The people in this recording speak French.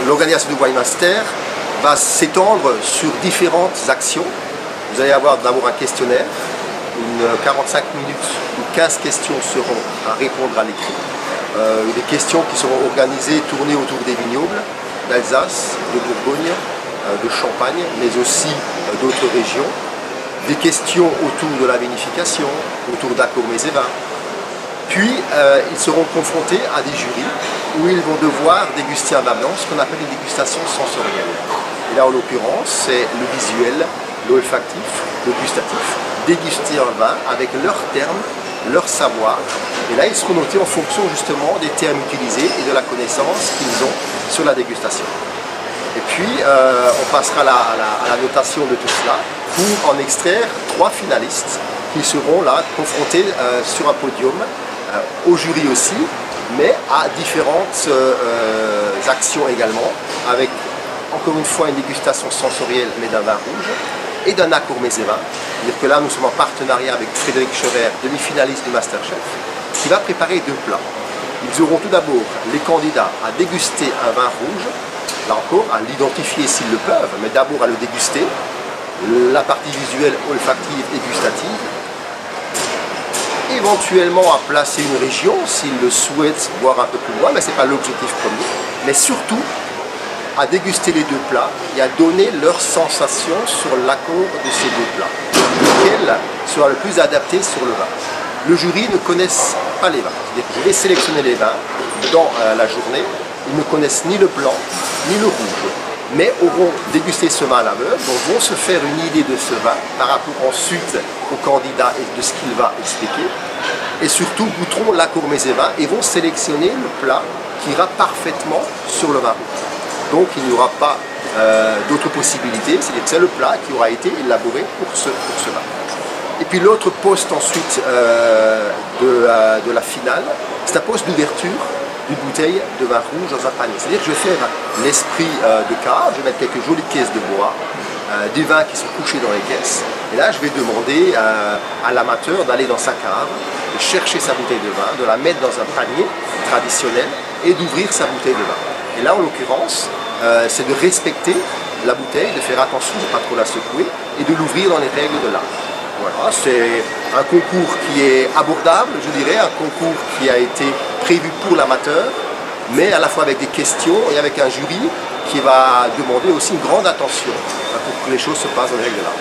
l'organisation du Wine Master va s'étendre sur différentes actions. Vous allez avoir d'abord un questionnaire, 45 minutes où 15 questions seront à répondre à l'écrit. Des questions qui seront organisées, tournées autour des vignobles d'Alsace, de Bourgogne, de Champagne, mais aussi d'autres régions. Des questions autour de la vinification, autour d'Accord Mets et Vins. Puis, ils seront confrontés à des jurys où ils vont devoir déguster un vin blanc, ce qu'on appelle une dégustation sensorielle. Et là, en l'occurrence, c'est le visuel, l'olfactif, le gustatif. Déguster un vin avec leurs termes, leur savoir. Et là, ils seront notés en fonction justement des termes utilisés et de la connaissance qu'ils ont sur la dégustation. Et puis, on passera à la notation de tout cela pour en extraire 3 finalistes qui seront là confrontés sur un podium, au jury aussi, mais à différentes actions également, avec encore une fois une dégustation sensorielle mais d'un vin rouge et d'un Accord Mets et Vins. C'est-à-dire que là nous sommes en partenariat avec Frédéric Scherer, demi-finaliste du Masterchef, qui va préparer 2 plats. Ils auront tout d'abord les candidats à déguster un vin rouge, là encore à l'identifier s'ils le peuvent, mais d'abord à le déguster, la partie visuelle, olfactive et gustative, éventuellement à placer une région s'ils le souhaitent voir un peu plus loin, mais ce n'est pas l'objectif premier, mais surtout à déguster les 2 plats et à donner leurs sensations sur l'accord de ces 2 plats, lequel sera le plus adapté sur le vin. Le jury ne connaissent pas les vins, c'est-à-dire que je vais sélectionner les vins dans la journée, ils ne connaissent ni le blanc ni le rouge, mais auront dégusté ce vin à l'aveugle, donc vont se faire une idée de ce vin par rapport ensuite au candidat et de ce qu'il va expliquer, et surtout goûteront l'Accord Mets et Vins et vont sélectionner le plat qui ira parfaitement sur le vin rouge. Donc il n'y aura pas d'autres possibilités, c'est-à-dire que c'est le plat qui aura été élaboré pour ce vin. Et puis l'autre poste ensuite de la finale, c'est un poste d'ouverture d'une bouteille de vin rouge dans un panier. C'est-à-dire que je vais faire l'esprit de cave, je vais mettre quelques jolies caisses de bois, des vins qui sont couchés dans les caisses. Et là je vais demander à l'amateur d'aller dans sa cave, de chercher sa bouteille de vin, de la mettre dans un panier traditionnel et d'ouvrir sa bouteille de vin. Et là, en l'occurrence, c'est de respecter la bouteille, de faire attention de ne pas trop la secouer et de l'ouvrir dans les règles de l'art. Voilà, c'est un concours qui est abordable, je dirais, un concours qui a été prévu pour l'amateur, mais à la fois avec des questions et avec un jury qui va demander aussi une grande attention pour que les choses se passent dans les règles de l'art.